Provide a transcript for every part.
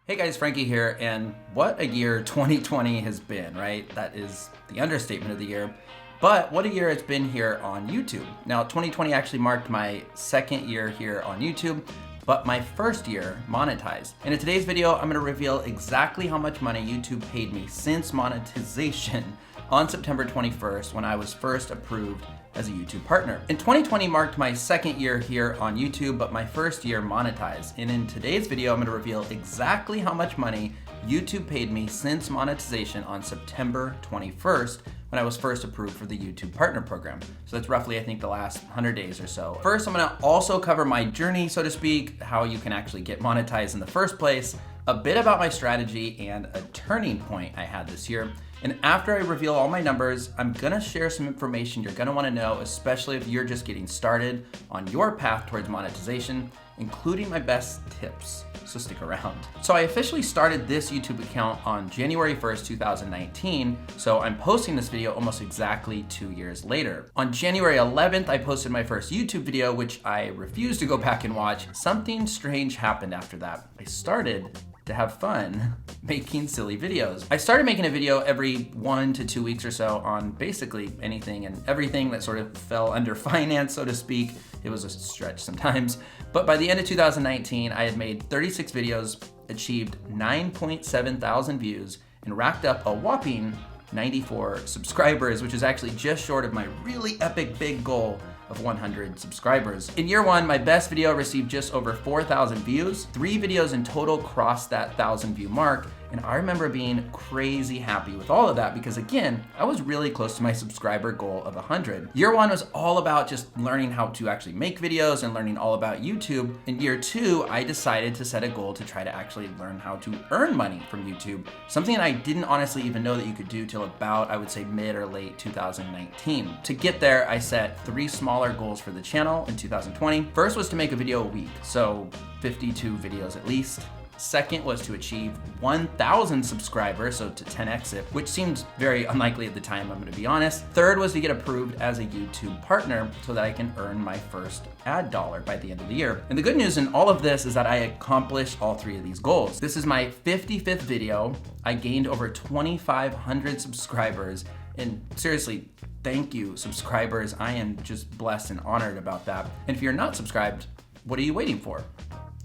Hey guys, Frankie here, and what a year 2020 has been, right? That is the understatement of the year. But what a year it's been here on YouTube. Now, 2020 actually marked my second year here on YouTube, but my first year monetized. And in today's video, I'm gonna reveal exactly how much money YouTube paid me since monetization on September 21st when I was first approved as a YouTube partner. And 2020 marked my second year here on YouTube, but my first year monetized. And in today's video, I'm gonna reveal exactly how much money YouTube paid me since monetization on September 21st when I was first approved for the YouTube Partner Program. So that's roughly, I think, the last 100 days or so. First, I'm gonna also cover my journey, so to speak, how you can actually get monetized in the first place, a bit about my strategy, and a turning point I had this year. And after I reveal all my numbers, I'm gonna share some information you're gonna wanna know, especially if you're just getting started on your path towards monetization, including my best tips. So stick around. So I officially started this YouTube account on January 1st, 2019. So I'm posting this video almost exactly 2 years later. On January 11th, I posted my first YouTube video, which I refused to go back and watch. Something strange happened after that. I started to have fun making silly videos. I started making a video every 1 to 2 weeks or so on basically anything and everything that sort of fell under finance, so to speak. It was a stretch sometimes. But by the end of 2019, I had made 36 videos, achieved 9.7 thousand views, and racked up a whopping 94 subscribers, which is actually just short of my really epic big goal of 100 subscribers. In year one, my best video received just over 4,000 views. 3 videos in total crossed that 1,000 view mark. And I remember being crazy happy with all of that because again, I was really close to my subscriber goal of 100. Year one was all about just learning how to actually make videos and learning all about YouTube. In year two, I decided to set a goal to try to actually learn how to earn money from YouTube. Something that I didn't honestly even know that you could do till about, I would say, mid or late 2019. To get there, I set 3 smaller goals for the channel in 2020. First was to make a video a week, so 52 videos at least. Second was to achieve 1,000 subscribers, so to 10x it, which seemed very unlikely at the time, I'm gonna be honest. Third was to get approved as a YouTube partner so that I can earn my first ad dollar by the end of the year. And the good news in all of this is that I accomplished all 3 of these goals. This is my 55th video. I gained over 2,500 subscribers, and seriously, thank you, subscribers. I am just blessed and honored about that. And if you're not subscribed, what are you waiting for?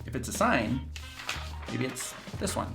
If it's a sign, maybe it's this one.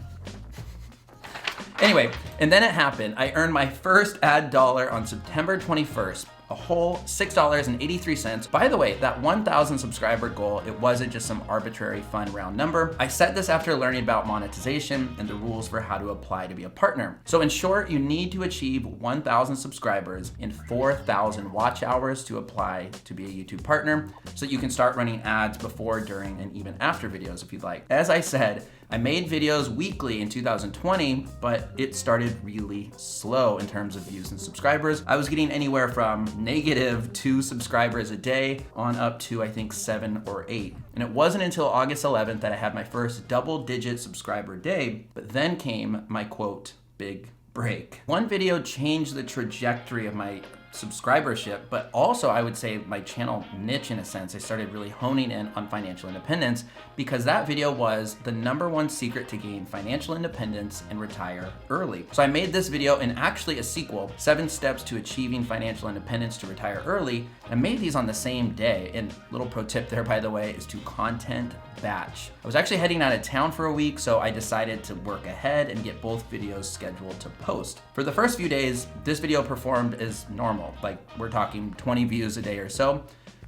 Anyway, and then it happened. I earned my first ad dollar on September 21st, a whole $6.83. By the way, that 1,000 subscriber goal, it wasn't just some arbitrary fun round number. I set this after learning about monetization and the rules for how to apply to be a partner. So in short, you need to achieve 1,000 subscribers in 4,000 watch hours to apply to be a YouTube partner so that you can start running ads before, during, and even after videos if you'd like. As I said, I made videos weekly in 2020, but it started really slow in terms of views and subscribers. I was getting anywhere from -2 subscribers a day on up to, I think, 7 or 8. And it wasn't until August 11th that I had my first double-digit subscriber day, but then came my, quote, big break. One video changed the trajectory of my subscribership, but also I would say my channel niche in a sense. I started really honing in on financial independence because that video was the #1 secret to gain financial independence and retire early. So I made this video and actually a sequel, 7 steps to achieving financial independence to retire early. I made these on the same day. And little pro tip there, by the way, is to content batch. I was actually heading out of town for a week, so I decided to work ahead and get both videos scheduled to post. For the first few days, this video performed as normal, like we're talking 20 views a day or so.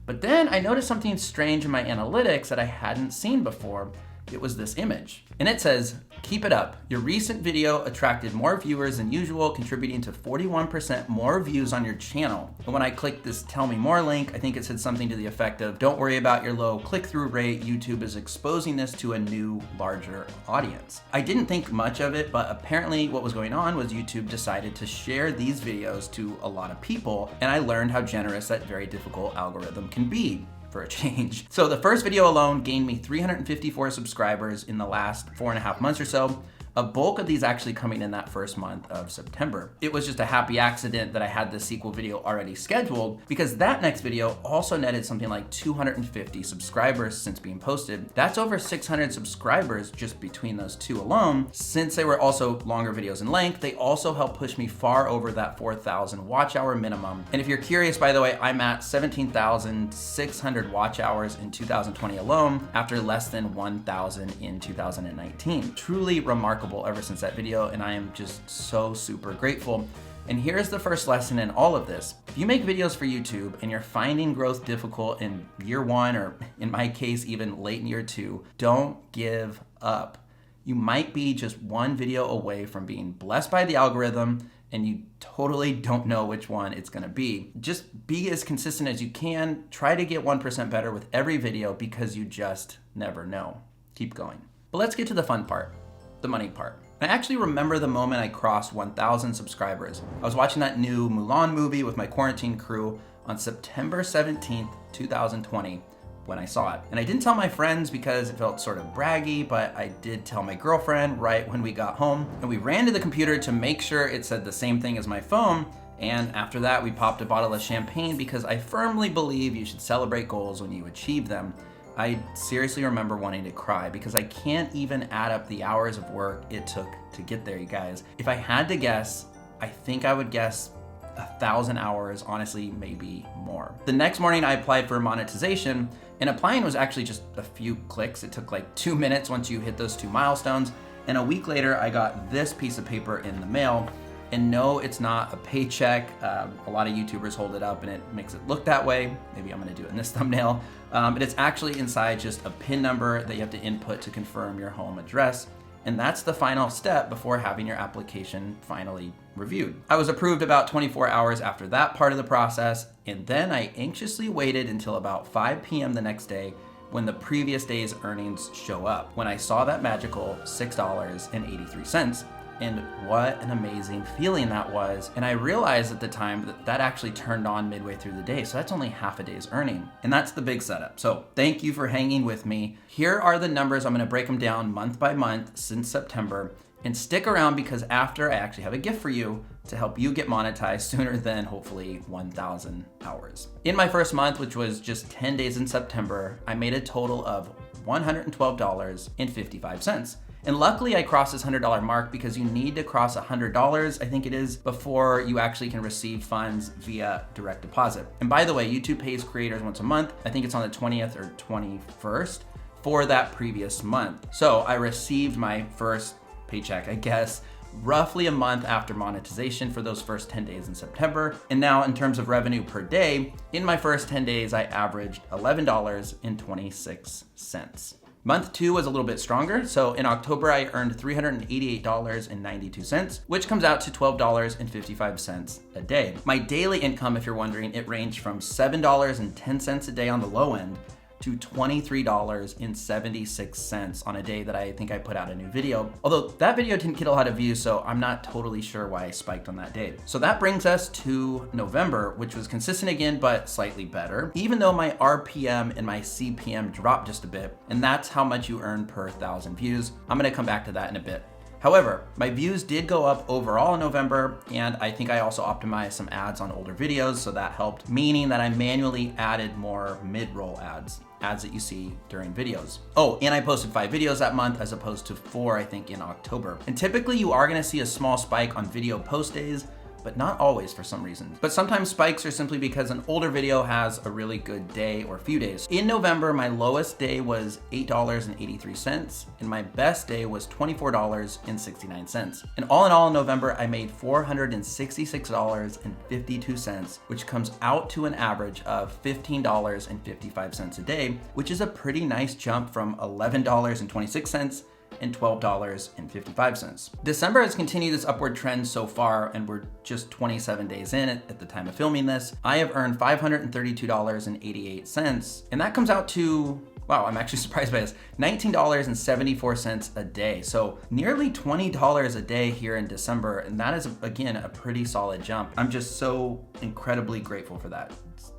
But then I noticed something strange in my analytics that I hadn't seen before. It was this image. And it says, "Keep it up. Your recent video attracted more viewers than usual, contributing to 41% more views on your channel." And when I clicked this tell me more link, I think it said something to the effect of, "Don't worry about your low click-through rate. YouTube is exposing this to a new, larger audience." I didn't think much of it, but apparently what was going on was YouTube decided to share these videos to a lot of people, and I learned how generous that very difficult algorithm can be. For a change. So the first video alone gained me 354 subscribers in the last 4.5 months or so. A bulk of these actually coming in that first month of September. It was just a happy accident that I had this sequel video already scheduled, because that next video also netted something like 250 subscribers since being posted. That's over 600 subscribers just between those two alone. Since they were also longer videos in length, they also helped push me far over that 4,000 watch hour minimum. And if you're curious, by the way, I'm at 17,600 watch hours in 2020 alone, after less than 1,000 in 2019. Truly remarkable ever since that video, and I am just so super grateful. And here's the first lesson in all of this. If you make videos for YouTube and you're finding growth difficult in year 1, or in my case, even late in year 2, don't give up. You might be just one video away from being blessed by the algorithm, and you totally don't know which one it's gonna be. Just be as consistent as you can. Try to get 1% better with every video, because you just never know. Keep going. But let's get to the fun part, the money part. I actually remember the moment I crossed 1,000 subscribers. I was watching that new Mulan movie with my quarantine crew on September 17th, 2020, when I saw it. And I didn't tell my friends because it felt sort of braggy, but I did tell my girlfriend right when we got home. And we ran to the computer to make sure it said the same thing as my phone. And after that, we popped a bottle of champagne, because I firmly believe you should celebrate goals when you achieve them. I seriously remember wanting to cry, because I can't even add up the hours of work it took to get there, you guys. If I had to guess, I think I would guess 1,000 hours, honestly, maybe more. The next morning I applied for monetization, and applying was actually just a few clicks. It took like 2 minutes once you hit those 2 milestones. And a week later, I got this piece of paper in the mail. And no, it's not a paycheck. A lot of YouTubers hold it up and it makes it look that way. Maybe I'm gonna do it in this thumbnail. But it's actually inside just a PIN number that you have to input to confirm your home address. And that's the final step before having your application finally reviewed. I was approved about 24 hours after that part of the process, and then I anxiously waited until about 5 p.m. the next day, when the previous day's earnings show up, when I saw that magical $6.83. And what an amazing feeling that was. And I realized at the time that that actually turned on midway through the day. So that's only half a day's earning. And that's the big setup. So thank you for hanging with me. Here are the numbers. I'm gonna break them down month by month since September. And stick around, because after, I actually have a gift for you to help you get monetized sooner than hopefully 1,000 hours. In my first month, which was just 10 days in September, I made a total of $112.55. And luckily I crossed this $100 mark, because you need to cross $100, I think it is, before you actually can receive funds via direct deposit. And by the way, YouTube pays creators once a month. I think it's on the 20th or 21st for that previous month. So I received my first paycheck, I guess, roughly a month after monetization for those first 10 days in September. And now in terms of revenue per day, in my first 10 days, I averaged $11.26. Month 2 was a little bit stronger. So in October, I earned $388.92, which comes out to $12.55 a day. My daily income, if you're wondering, it ranged from $7.10 a day on the low end to $23.76 on a day that I think I put out a new video. Although that video didn't get a lot of views, so I'm not totally sure why I spiked on that day. So that brings us to November, which was consistent again, but slightly better, even though my RPM and my CPM dropped just a bit, and that's how much you earn per 1,000 views. I'm gonna come back to that in a bit. However, my views did go up overall in November, and I think I also optimized some ads on older videos, so that helped, meaning that I manually added more mid-roll ads that you see during videos. Oh, and I posted 5 videos that month as opposed to 4, I think, in October. And typically you are gonna see a small spike on video post days, but not always for some reason. But sometimes spikes are simply because an older video has a really good day or few days. In November, my lowest day was $8.83, and my best day was $24.69. And all in all, in November, I made $466.52, which comes out to an average of $15.55 a day, which is a pretty nice jump from $11.26 and $12.55. December has continued this upward trend so far, and we're just 27 days in at the time of filming this. I have earned $532.88, and that comes out to, wow, I'm actually surprised by this, $19.74 a day. So nearly $20 a day here in December, and that is, again, a pretty solid jump. I'm just so incredibly grateful for that.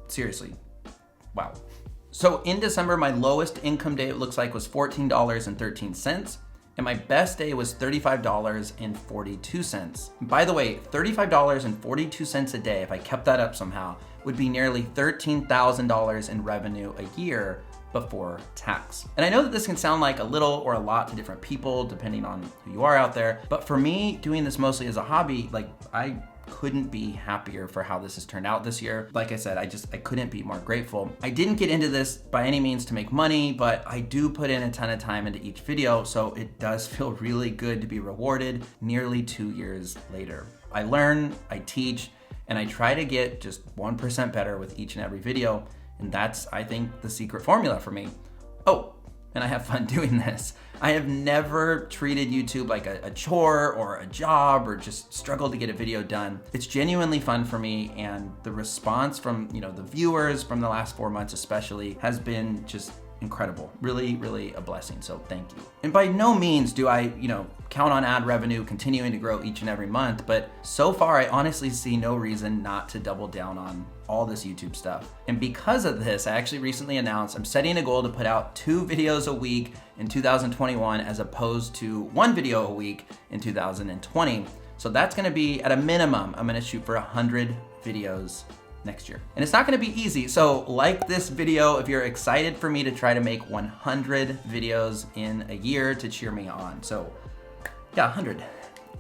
Seriously, wow. So in December, my lowest income day, it looks like, was $14.13. and my best day was $35.42. By the way, $35.42 a day, if I kept that up somehow, would be nearly $13,000 in revenue a year before tax. And I know that this can sound like a little or a lot to different people, depending on who you are out there. But for me, doing this mostly as a hobby, like I couldn't be happier for how this has turned out this year. Like I said, I couldn't be more grateful. I didn't get into this by any means to make money, but I do put in a ton of time into each video, so it does feel really good to be rewarded nearly 2 years later. I learn, I teach, and I try to get just 1% better with each and every video. And that's, I think, the secret formula for me. Oh, and I have fun doing this. I have never treated YouTube like a chore or a job or just struggled to get a video done. It's genuinely fun for me, and the response from the viewers from the last 4 months especially has been just incredible. Really, really a blessing, so thank you. And by no means do I, count on ad revenue continuing to grow each and every month, but so far I honestly see no reason not to double down on all this YouTube stuff. And because of this, I actually recently announced I'm setting a goal to put out 2 videos a week in 2021 as opposed to 1 video a week in 2020. So that's gonna be, at a minimum, I'm gonna shoot for 100 videos next year. And it's not gonna be easy, so like this video if you're excited for me to try to make 100 videos in a year to cheer me on. So yeah, 100.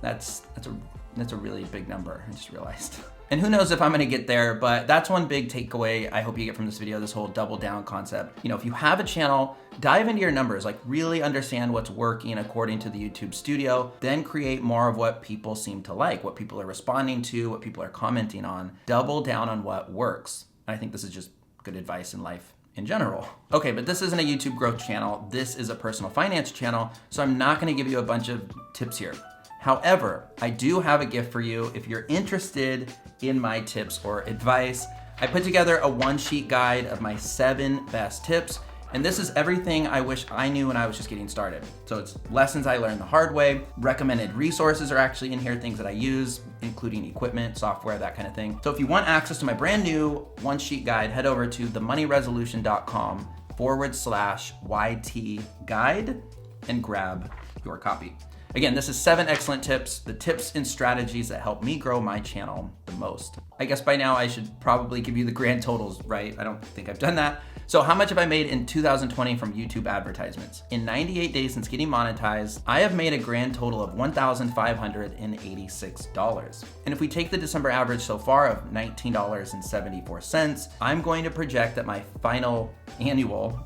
That's a really big number, I just realized. And who knows if I'm gonna get there, but that's one big takeaway I hope you get from this video, this whole double down concept. If you have a channel, dive into your numbers, like really understand what's working according to the YouTube studio, then create more of what people seem to like, what people are responding to, what people are commenting on. Double down on what works. I think this is just good advice in life in general. Okay, but this isn't a YouTube growth channel. This is a personal finance channel, so I'm not gonna give you a bunch of tips here. However, I do have a gift for you if you're interested in my tips or advice. I put together a 1-sheet guide of my 7 best tips, and this is everything I wish I knew when I was just getting started. So it's lessons I learned the hard way, recommended resources are actually in here, things that I use, including equipment, software, that kind of thing. So if you want access to my brand new 1-sheet guide, head over to themoneyresolution.com/YT guide and grab your copy. Again, this is 7 excellent tips, the tips and strategies that help me grow my channel the most. I guess by now I should probably give you the grand totals, right? I don't think I've done that. So how much have I made in 2020 from YouTube advertisements? In 98 days since getting monetized, I have made a grand total of $1,586. And if we take the December average so far of $19.74, I'm going to project that my final annual,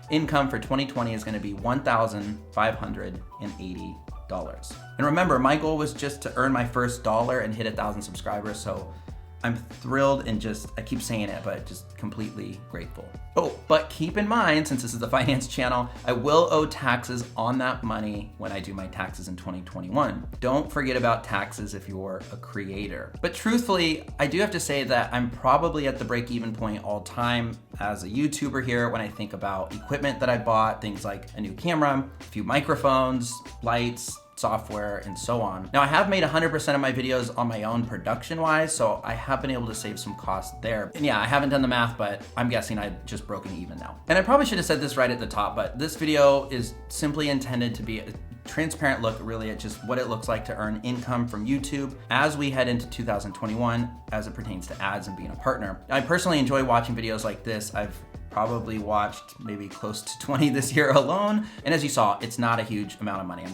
income for 2020 is gonna be $1,580. And remember, my goal was just to earn my first dollar and hit 1,000 subscribers, so I'm thrilled and I keep saying it, but just completely grateful. Oh, but keep in mind, since this is the finance channel, I will owe taxes on that money when I do my taxes in 2021. Don't forget about taxes if you're a creator. But truthfully, I do have to say that I'm probably at the break-even point all time as a YouTuber here when I think about equipment that I bought, things like a new camera, a few microphones, lights, software, and so on. Now I have made 100% of my videos on my own production-wise, so I have been able to save some costs there. And yeah, I haven't done the math, but I'm guessing I just broken even now. And I probably should have said this right at the top, but this video is simply intended to be a transparent look really at just what it looks like to earn income from YouTube as we head into 2021 as it pertains to ads and being a partner. I personally enjoy watching videos like this. I've probably watched maybe close to 20 this year alone. And as you saw, it's not a huge amount of money.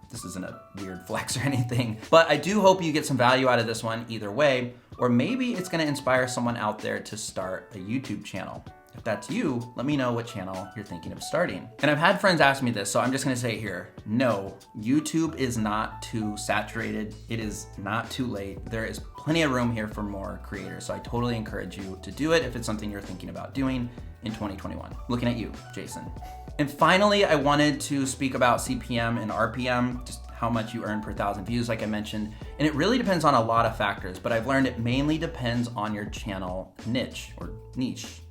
This isn't a weird flex or anything, but I do hope you get some value out of this one either way, or maybe it's gonna inspire someone out there to start a YouTube channel. If that's you, let me know what channel you're thinking of starting. And I've had friends ask me this, so I'm just gonna say it here. No, YouTube is not too saturated. It is not too late. There is plenty of room here for more creators, so I totally encourage you to do it if it's something you're thinking about doing in 2021. Looking at you, Jason. And finally, I wanted to speak about CPM and RPM, just how much you earn per 1,000 views, like I mentioned. And it really depends on a lot of factors, but I've learned it mainly depends on your channel niche or niche.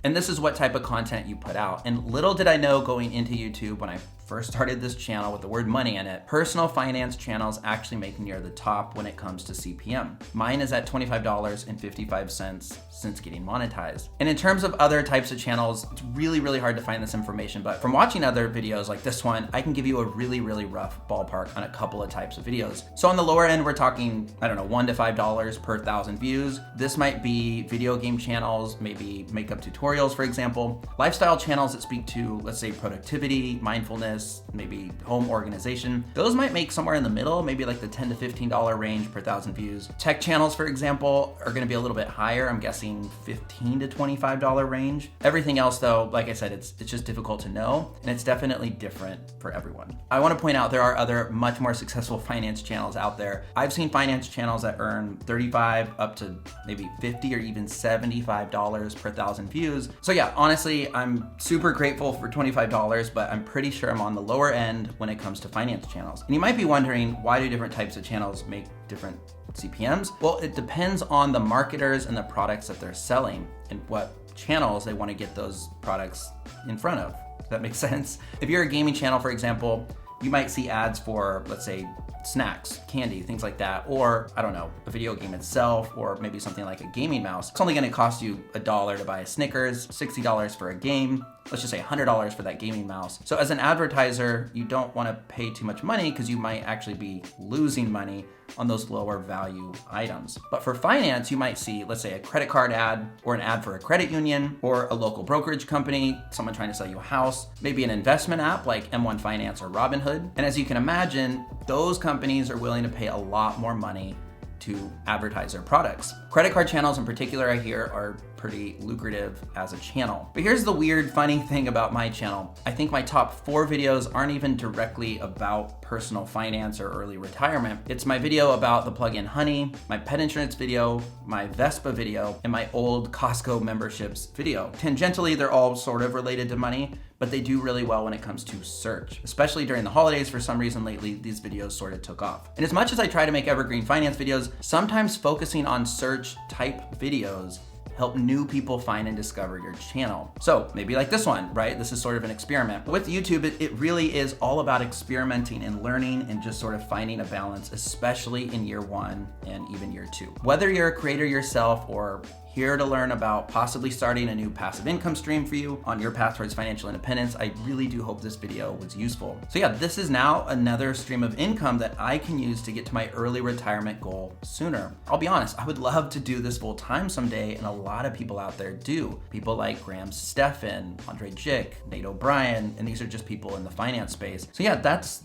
And this is what type of content you put out. And little did I know going into YouTube when I first started this channel with the word money in it, personal finance channels actually make near the top when it comes to CPM. Mine is at $25.55 since getting monetized. And in terms of other types of channels, it's really, really hard to find this information, but from watching other videos like this one, I can give you a really, really rough ballpark on a couple of types of videos. So on the lower end, we're talking, I don't know, $1 to $5 per 1,000 views. This might be video game channels, maybe makeup tutorials, for example. Lifestyle channels that speak to, let's say, productivity, mindfulness, maybe home organization. Those might make somewhere in the middle, maybe like the $10 to $15 range per 1,000 views. Tech channels, for example, are gonna be a little bit higher. I'm guessing $15 to $25 range. Everything else though, like I said, it's just difficult to know, and it's definitely different for everyone. I wanna point out there are other much more successful finance channels out there. I've seen finance channels that earn $35 up to maybe $50 or even $75 per 1,000 views. So yeah, honestly, I'm super grateful for $25, but I'm pretty sure I'm on the lower end when it comes to finance channels. And you might be wondering, why do different types of channels make different CPMs? Well, it depends on the marketers and the products that they're selling and what channels they want to get those products in front of. Does that make sense? If you're a gaming channel, for example, you might see ads for, let's say, snacks, candy, things like that, or I don't know, a video game itself, or maybe something like a gaming mouse. It's only gonna cost you $1 to buy a Snickers, $60 for a game, let's just say $100 for that gaming mouse. So as an advertiser, you don't wanna pay too much money because you might actually be losing money on those lower value items. But for finance, you might see, let's say, a credit card ad, or an ad for a credit union, or a local brokerage company, someone trying to sell you a house, maybe an investment app like M1 Finance or Robinhood. And as you can imagine, those companies are willing to pay a lot more money to advertise their products. Credit card channels in particular, I hear, are pretty lucrative as a channel. But here's the weird, funny thing about my channel. I think my top 4 videos aren't even directly about personal finance or early retirement. It's my video about the plug-in honey, my pet insurance video, my Vespa video, and my old Costco memberships video. Tangentially, they're all sort of related to money, but they do really well when it comes to search. Especially during the holidays, for some reason lately, these videos sort of took off. And as much as I try to make evergreen finance videos, sometimes focusing on search type videos help new people find and discover your channel. So maybe like this one, right? This is sort of an experiment. With YouTube, it really is all about experimenting and learning and just sort of finding a balance, especially in year 1 and even year 2. Whether you're a creator yourself or here to learn about possibly starting a new passive income stream for you on your path towards financial independence, I really do hope this video was useful. So yeah, this is now another stream of income that I can use to get to my early retirement goal sooner. I'll be honest, I would love to do this full time someday, and a lot of people out there do. People like Graham Stephan, Andre Jick, Nate O'Brien, and these are just people in the finance space. So yeah, that's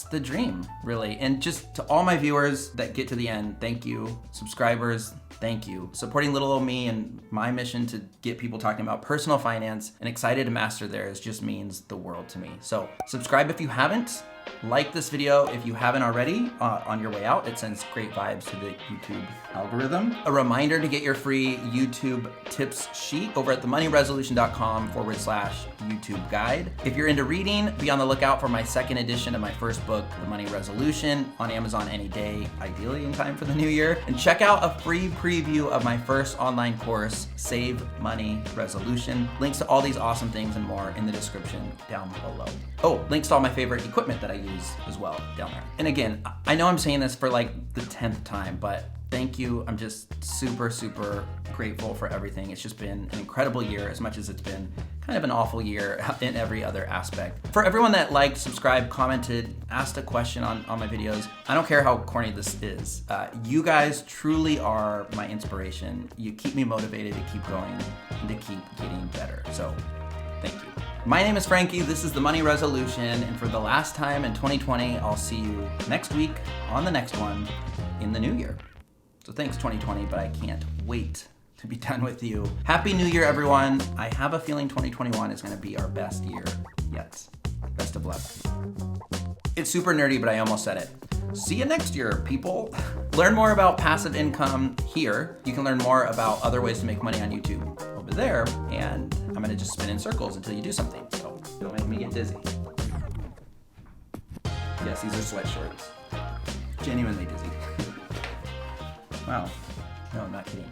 the dream, really. And just to all my viewers that get to the end, thank you. Subscribers, thank you. Supporting little old me and my mission to get people talking about personal finance and excited to master theirs just means the world to me. So subscribe if you haven't. Like this video if you haven't already. On your way out, it sends great vibes to the YouTube algorithm. A reminder to get your free YouTube tips sheet over at themoneyresolution.com/YouTube guide. If you're into reading, be on the lookout for my 2nd edition of my first book, The Money Resolution, on Amazon any day, ideally in time for the new year. And check out a free preview of my first online course, Save Money Resolution. Links to all these awesome things and more in the description down below. Oh, links to all my favorite equipment that I use as well down there. And again, I know I'm saying this for like the 10th time, but thank you. I'm just super, super grateful for everything. It's just been an incredible year, as much as it's been kind of an awful year in every other aspect. For everyone that liked, subscribed, commented, asked a question on my videos, I don't care how corny this is. You guys truly are my inspiration. You keep me motivated to keep going and to keep getting better. So thank you. My name is Frankie, this is The Money Resolution, and for the last time in 2020, I'll see you next week on the next one in the new year. So thanks 2020, but I can't wait to be done with you. Happy New Year, everyone. I have a feeling 2021 is gonna be our best year yet. Best of luck. It's super nerdy, but I almost said it. See you next year, people. Learn more about passive income here. You can learn more about other ways to make money on YouTube over there, and I'm gonna just spin in circles until you do something, so don't make me get dizzy. Yes, these are sweat shorts. Genuinely dizzy. Wow. No, I'm not kidding.